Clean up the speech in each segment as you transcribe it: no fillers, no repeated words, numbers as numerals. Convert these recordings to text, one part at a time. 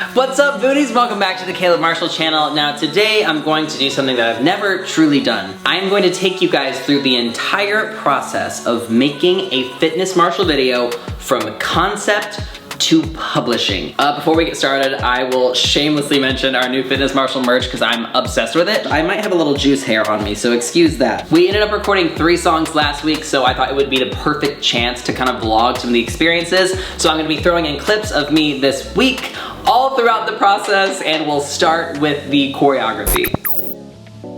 What's up, Booties? Welcome back to the Caleb Marshall channel. Now today I'm going to do something that I've never truly done. I'm going to take you guys through the entire process of making a Fitness Marshall video from concept to publishing. Before we get started, I will shamelessly mention our new Fitness Marshall merch because I'm obsessed with it. I might have a little juice hair on me, so excuse that. We ended up recording 3 songs last week, so I thought it would be the perfect chance to kind of vlog some of the experiences. So I'm gonna be throwing in clips of me this week, all throughout the process, and we'll start with the choreography.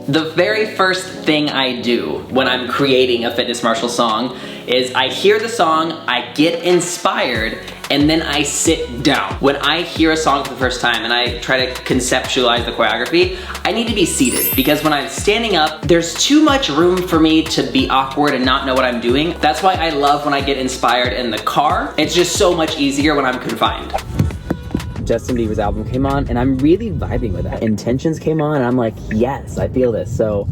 The very first thing I do when I'm creating a Fitness Marshall song is I hear the song, I get inspired, and then I sit down. When I hear a song for the first time and I try to conceptualize the choreography, I need to be seated because when I'm standing up, there's too much room for me to be awkward and not know what I'm doing. That's why I love when I get inspired in the car. It's just so much easier when I'm confined. Justin Bieber's album came on and I'm really vibing with that. Intentions came on and I'm like, yes, I feel this. So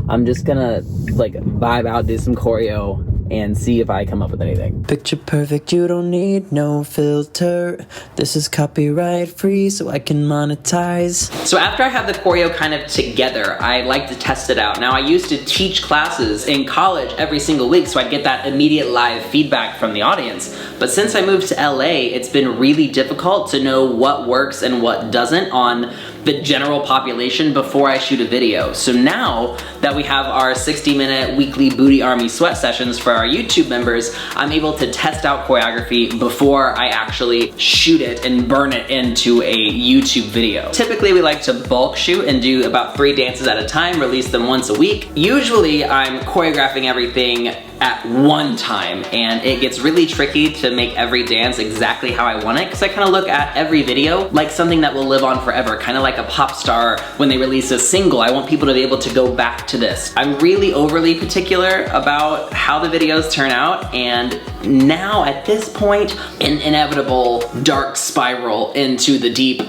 I'm just gonna like vibe out, do some choreo, and see if I come up with anything. Picture perfect, you don't need no filter. This is copyright free, so I can monetize. So after I have the choreo kind of together, I like to test it out. Now I used to teach classes in college every single week, so I'd get that immediate live feedback from the audience. But since I moved to LA, it's been really difficult to know what works and what doesn't on the general population before I shoot a video. So now that we have our 60-minute weekly Booty Army sweat sessions for our YouTube members, I'm able to test out choreography before I actually shoot it and burn it into a YouTube video. Typically we like to bulk shoot and do about 3 dances at a time, release them once a week. Usually I'm choreographing everything at one time, and it gets really tricky to make every dance exactly how I want it because I kind of look at every video like something that will live on forever, kind of like a pop star when they release a single. I want people to be able to go back to this. I'm really overly particular about how the videos turn out, and now at this point, an inevitable dark spiral into the deep,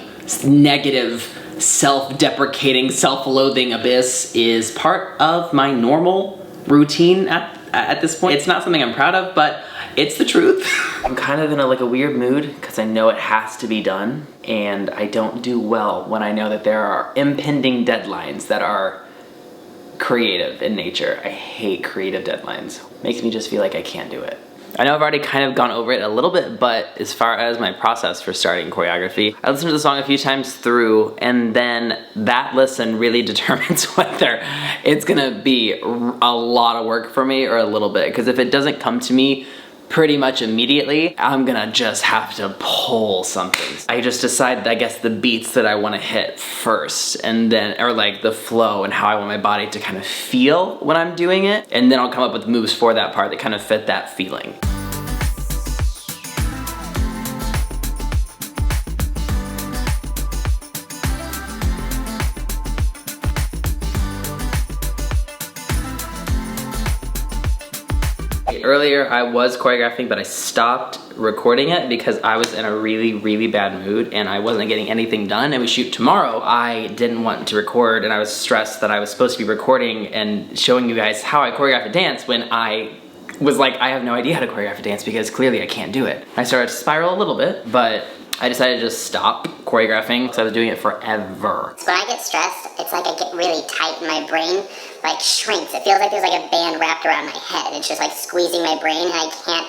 negative, self-deprecating, self-loathing abyss is part of my normal routine at this point. It's not something I'm proud of, but it's the truth. I'm kind of in a weird mood because I know it has to be done, and I don't do well when I know that there are impending deadlines that are creative in nature. I hate creative deadlines. Makes me just feel like I can't do it. I know I've already kind of gone over it a little bit, but as far as my process for starting choreography, I listened to the song a few times through, and then that listen really determines whether it's gonna be a lot of work for me or a little bit. Because if it doesn't come to me pretty much immediately, I'm gonna just have to pull something. I just decide, I guess, the beats that I wanna hit first, and then, or like the flow and how I want my body to kind of feel when I'm doing it, and then I'll come up with moves for that part that kind of fit that feeling. Earlier I was choreographing, but I stopped recording it because I was in a really, really bad mood and I wasn't getting anything done, and we shoot tomorrow. I didn't want to record, and I was stressed that I was supposed to be recording and showing you guys how I choreograph a dance when I was like, I have no idea how to choreograph a dance because clearly I can't do it. I started to spiral a little bit, but I decided to just stop choreographing because I was doing it forever. When I get stressed, it's like I get really tight in my brain, like shrinks. It feels like there's like a band wrapped around my head. It's just like squeezing my brain and I can't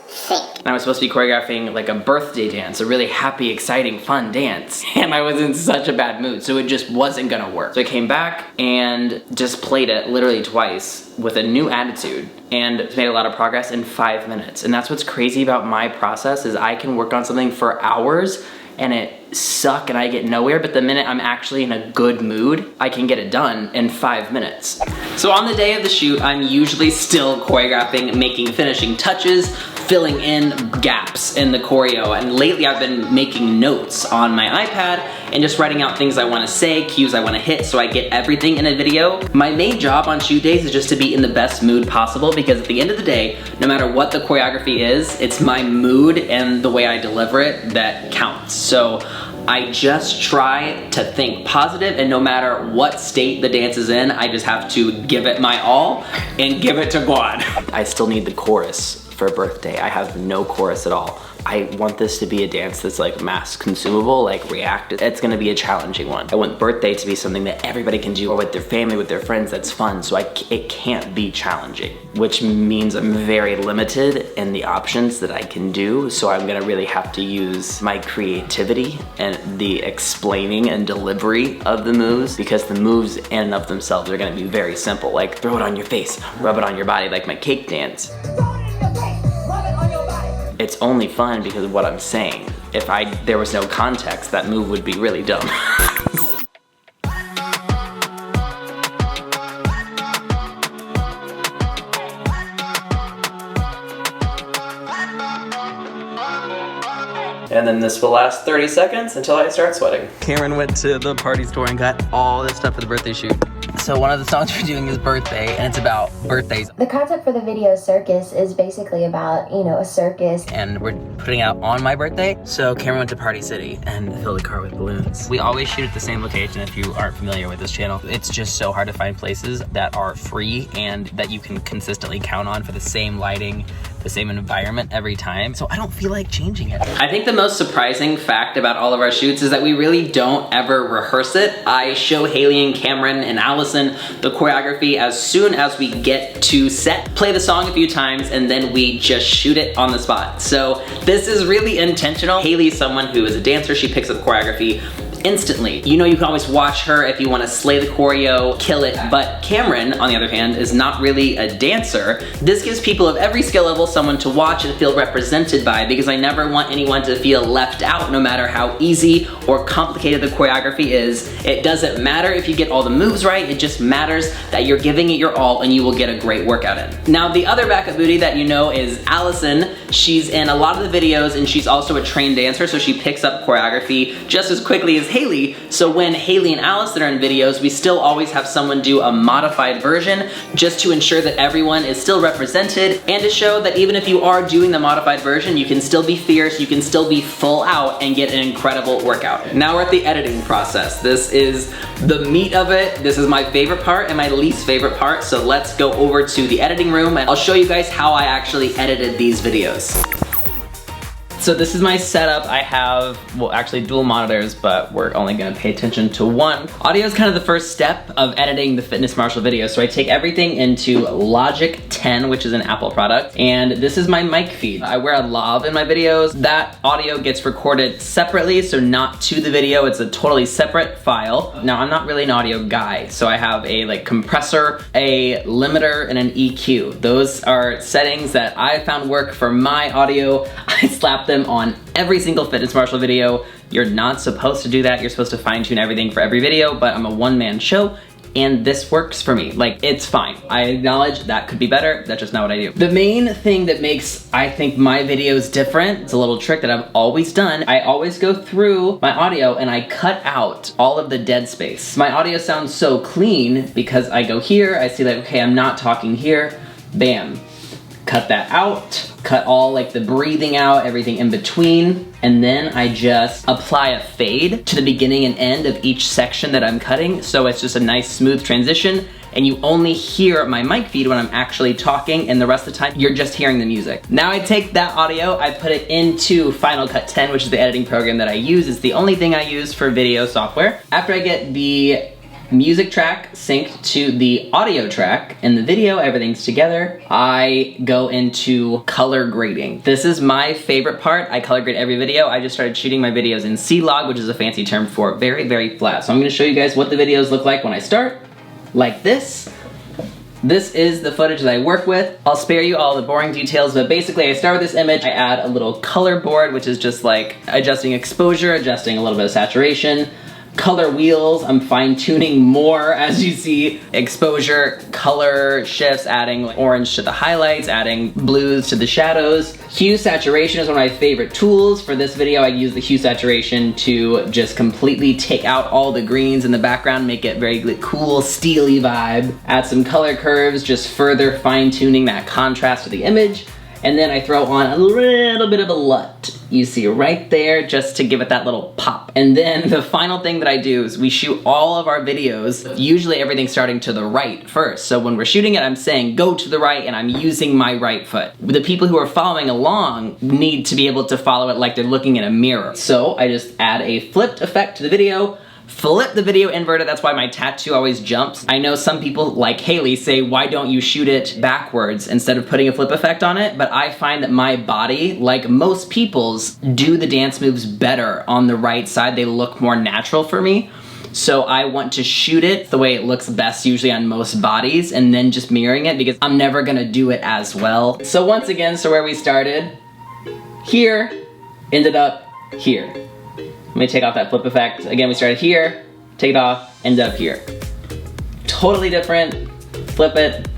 think. And I was supposed to be choreographing like a birthday dance, a really happy, exciting, fun dance. And I was in such a bad mood, so it just wasn't gonna work. So I came back and just played it literally twice with a new attitude and made a lot of progress in 5 minutes. And that's what's crazy about my process is I can work on something for hours and it suck and I get nowhere, but the minute I'm actually in a good mood, I can get it done in 5 minutes. So on the day of the shoot, I'm usually still choreographing, making finishing touches, filling in gaps in the choreo, and lately I've been making notes on my iPad and just writing out things I want to say, cues I want to hit, so I get everything in a video. My main job on shoot days is just to be in the best mood possible, because at the end of the day, no matter what the choreography is, it's my mood and the way I deliver it that counts. So I just try to think positive, and no matter what state the dance is in, I just have to give it my all and give it to God. I still need the chorus for birthday. I have no chorus at all. I want this to be a dance that's like mass consumable, like React. It's gonna be a challenging one. I want birthday to be something that everybody can do, or with their family, with their friends, that's fun. So it can't be challenging, which means I'm very limited in the options that I can do. So I'm gonna really have to use my creativity and the explaining and delivery of the moves, because the moves in and of themselves are gonna be very simple. Like throw it on your face, rub it on your body, like my cake dance. It's only fun because of what I'm saying. If there was no context, that move would be really dumb. And then this will last 30 seconds until I start sweating. Cameron went to the party store and got all this stuff for the birthday shoot. So one of the songs we're doing is Birthday, and it's about birthdays. The concept for the video Circus is basically about, you know, a circus. And we're putting out on my birthday. So Cameron went to Party City and filled the car with balloons. We always shoot at the same location if you aren't familiar with this channel. It's just so hard to find places that are free and that you can consistently count on for the same lighting, the same environment every time. So I don't feel like changing it. I think the most surprising fact about all of our shoots is that we really don't ever rehearse it. I show Haley and Cameron and Allison the choreography as soon as we get to set, play the song a few times, and then we just shoot it on the spot. So this is really intentional. Haley's someone who is a dancer. She picks up choreography instantly. You know, you can always watch her if you want to slay the choreo, kill it. But Cameron, on the other hand, is not really a dancer. This gives people of every skill level someone to watch and feel represented by, because I never want anyone to feel left out, no matter how easy or complicated the choreography is. It doesn't matter if you get all the moves right, it just matters that you're giving it your all and you will get a great workout in. Now, the other backup booty that you know is Allison. She's in a lot of the videos and she's also a trained dancer, so she picks up choreography just as quickly as Haley. So when Haley and Allison are in videos, we still always have someone do a modified version just to ensure that everyone is still represented and to show that even if you are doing the modified version, you can still be fierce, you can still be full out and get an incredible workout. Now we're at the editing process. This is the meat of it. This is my favorite part and my least favorite part. So let's go over to the editing room and I'll show you guys how I actually edited these videos. So this is my setup. I have, well, actually dual monitors, but we're only gonna pay attention to one. Audio is kind of the first step of editing the Fitness Marshall video. So I take everything into Logic 10, which is an Apple product, and this is my mic feed. I wear a lav in my videos. That audio gets recorded separately, so not to the video. It's a totally separate file. Now, I'm not really an audio guy, so I have a compressor, a limiter, and an EQ. Those are settings that I found work for my audio. I slapped them on every single Fitness Marshall video. You're not supposed to do that. You're supposed to fine tune everything for every video, but I'm a one-man show and this works for me. Like, it's fine. I acknowledge that could be better. That's just not what I do. The main thing that makes, I think, my videos different, it's a little trick that I've always done. I always go through my audio and I cut out all of the dead space. My audio sounds so clean because I go here, I see that, okay, I'm not talking here, bam. Cut that out, cut all the breathing out, everything in between, and then I just apply a fade to the beginning and end of each section that I'm cutting, so it's just a nice smooth transition, and you only hear my mic feed when I'm actually talking, and the rest of the time, you're just hearing the music. Now I take that audio, I put it into Final Cut 10, which is the editing program that I use. It's the only thing I use for video software. After I get the music track synced to the audio track. In the video, everything's together. I go into color grading. This is my favorite part. I color grade every video. I just started shooting my videos in C-Log, which is a fancy term for very, very flat. So I'm gonna show you guys what the videos look like when I start, like this. This is the footage that I work with. I'll spare you all the boring details, but basically I start with this image, I add a little color board, which is just adjusting exposure, adjusting a little bit of saturation, color wheels, I'm fine-tuning more as you see, exposure, color shifts, adding orange to the highlights, adding blues to the shadows. Hue saturation is one of my favorite tools. For this video, I use the hue saturation to just completely take out all the greens in the background, make it very cool, steely vibe. Add some color curves, just further fine-tuning that contrast to the image. And then I throw on a little bit of a LUT. You see right there, just to give it that little pop. And then the final thing that I do is we shoot all of our videos, usually everything's starting to the right first. So when we're shooting it, I'm saying go to the right and I'm using my right foot. The people who are following along need to be able to follow it like they're looking in a mirror. So I just add a flipped effect to the video, flip the video inverted, that's why my tattoo always jumps. I know some people like Haley say, why don't you shoot it backwards instead of putting a flip effect on it? But I find that my body, like most people's, do the dance moves better on the right side. They look more natural for me. So I want to shoot it the way it looks best usually on most bodies and then just mirroring it because I'm never gonna do it as well. So once again, so where we started, here, ended up here. Let me take off that flip effect. Again, we started here, take it off, ended up here. Totally different, flip it,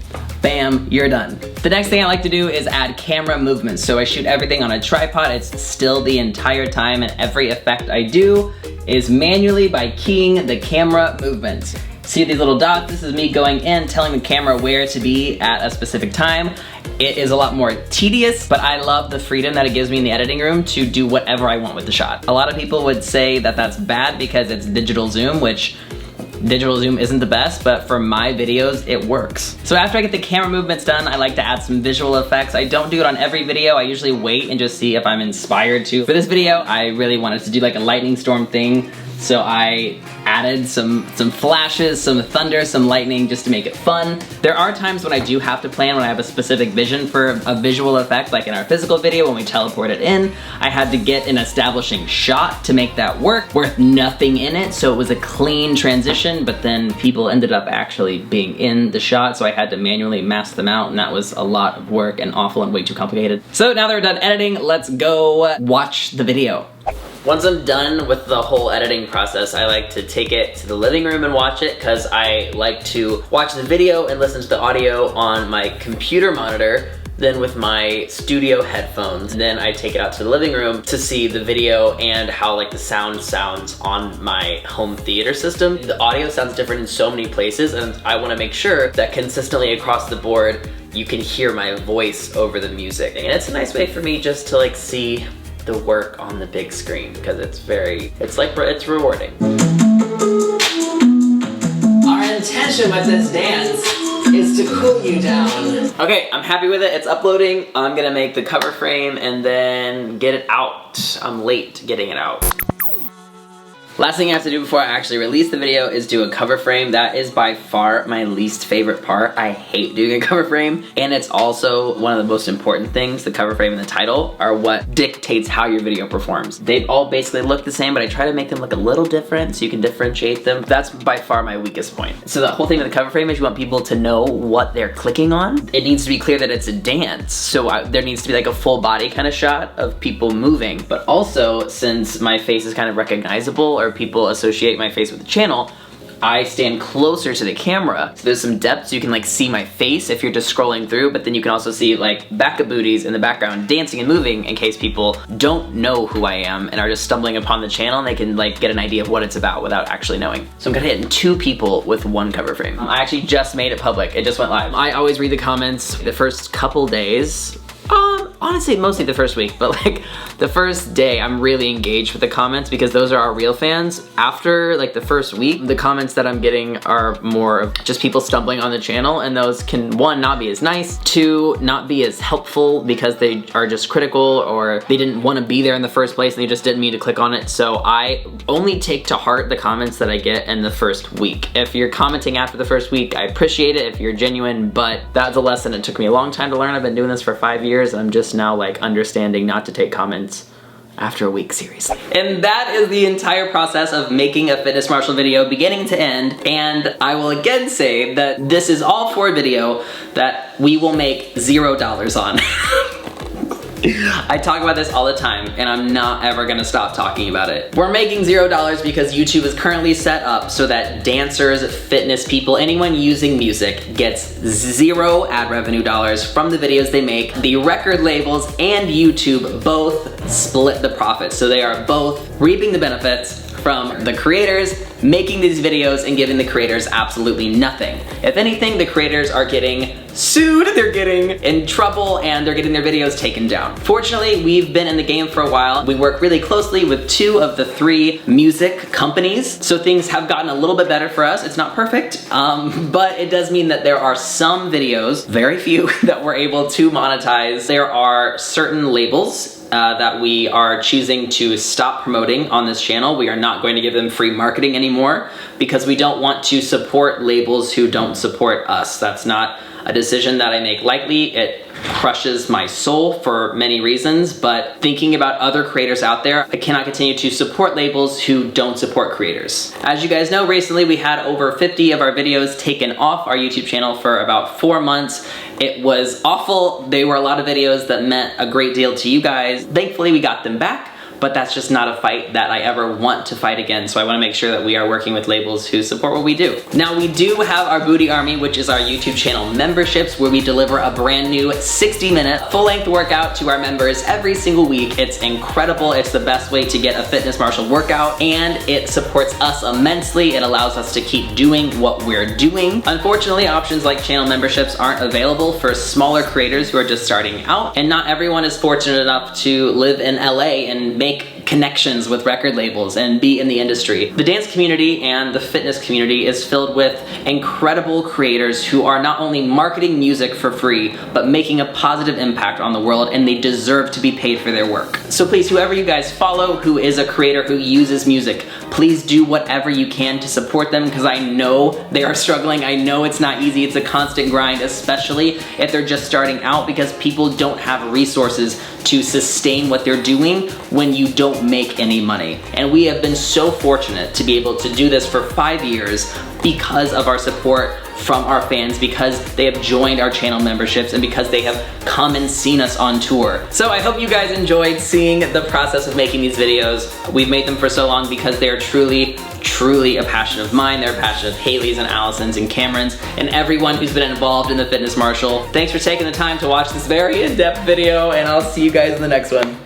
bam, you're done. The next thing I like to do is add camera movements. So I shoot everything on a tripod. It's still the entire time, and every effect I do is manually by keying the camera movements. See these little dots? This is me going in, telling the camera where to be at a specific time. It is a lot more tedious, but I love the freedom that it gives me in the editing room to do whatever I want with the shot. A lot of people would say that that's bad because it's digital zoom, which digital zoom isn't the best, but for my videos, it works. So after I get the camera movements done, I like to add some visual effects. I don't do it on every video. I usually wait and just see if I'm inspired to. For this video, I really wanted to do like a lightning storm thing. So I added some flashes, some thunder, some lightning, just to make it fun. There are times when I do have to plan when I have a specific vision for a visual effect, like in our physical video when we teleported in. I had to get an establishing shot to make that work with nothing in it, so it was a clean transition, but then people ended up actually being in the shot, so I had to manually mask them out, and that was a lot of work and awful and way too complicated. So now that we're done editing, let's go watch the video. Once I'm done with the whole editing process, I like to take it to the living room and watch it because I like to watch the video and listen to the audio on my computer monitor, then with my studio headphones. Then I take it out to the living room to see the video and how like the sound sounds on my home theater system. The audio sounds different in so many places, and I want to make sure that consistently across the board you can hear my voice over the music. And it's a nice way for me just to like see the work on the big screen because it's rewarding. Our intention with this dance is to cool you down. Okay, I'm happy with it. It's uploading. I'm gonna make the cover frame and then get it out. I'm late getting it out. Last thing I have to do before I actually release the video is do a cover frame. That is by far my least favorite part. I hate doing a cover frame, and it's also one of the most important things. The cover frame and the title are what dictates how your video performs. They all basically look the same, but I try to make them look a little different so you can differentiate them. That's by far my weakest point. So the whole thing with the cover frame is you want people to know what they're clicking on. It needs to be clear that it's a dance, so there needs to be like a full body kind of shot of people moving. But also, since my face is kind of recognizable, or people associate my face with the channel, I stand closer to the camera. So there's some depth so you can like see my face if you're just scrolling through, but then you can also see like backup booties in the background dancing and moving in case people don't know who I am and are just stumbling upon the channel, and they can like get an idea of what it's about without actually knowing. So I'm gonna hit 2 people with 1 cover frame. I actually just made it public. It just went live. I always read the comments the first couple days. Honestly, mostly the first week, but like the first day I'm really engaged with the comments because those are our real fans. After like the first week, the comments that I'm getting are more of just people stumbling on the channel, and those can, 1, not be as nice, 2, not be as helpful because they are just critical or they didn't want to be there in the first place and they just didn't mean to click on it. So I only take to heart the comments that I get in the first week. If you're commenting after the first week, I appreciate it if you're genuine, but that's a lesson it took me a long time to learn. I've been doing this for 5 years, and I'm just now like understanding not to take comments after a week seriously. And that is the entire process of making a Fitness Marshall video beginning to end. And I will again say that this is all for a video that we will make $0 on. I talk about this all the time, and I'm not ever gonna stop talking about it. We're making $0 because YouTube is currently set up so that dancers, fitness people, anyone using music gets 0 ad revenue dollars from the videos they make. The record labels and YouTube both split the profits, so they are both reaping the benefits from the creators making these videos and giving the creators absolutely nothing. If anything, the creators are getting sued, they're getting in trouble, and they're getting their videos taken down. Fortunately, we've been in the game for a while. We work really closely with 2 of the 3 music companies, so things have gotten a little bit better for us. It's not perfect, but it does mean that there are some videos, very few, that we're able to monetize. There are certain labels that we are choosing to stop promoting on this channel. We are not going to give them free marketing anymore because we don't want to support labels who don't support us. That's not a decision that I make lightly. It crushes my soul for many reasons, but thinking about other creators out there, I cannot continue to support labels who don't support creators. As you guys know, recently we had over 50 of our videos taken off our YouTube channel for about 4 months. It was awful. They were a lot of videos that meant a great deal to you guys. Thankfully, we got them back, but that's just not a fight that I ever want to fight again, so I wanna make sure that we are working with labels who support what we do. Now, we do have our Booty Army, which is our YouTube channel memberships, where we deliver a brand new 60-minute full-length workout to our members every single week. It's incredible. It's the best way to get a Fitness Marshall workout, and it supports us immensely. It allows us to keep doing what we're doing. Unfortunately, options like channel memberships aren't available for smaller creators who are just starting out, and not everyone is fortunate enough to live in LA and make connections with record labels and be in the industry. The dance community and the fitness community is filled with incredible creators who are not only marketing music for free, but making a positive impact on the world, and they deserve to be paid for their work. So please, whoever you guys follow who is a creator who uses music, please do whatever you can to support them, because I know they are struggling. I know it's not easy. It's a constant grind, especially if they're just starting out, because people don't have resources to sustain what they're doing when you don't make any money. And we have been so fortunate to be able to do this for 5 years because of our support from our fans, because they have joined our channel memberships, and because they have come and seen us on tour. So I hope you guys enjoyed seeing the process of making these videos. We've made them for so long because they are truly a passion of mine. They're a passion of Haley's and Allison's and Cameron's and everyone who's been involved in the Fitness Marshall. Thanks for taking the time to watch this very in-depth video, and I'll see you guys in the next one.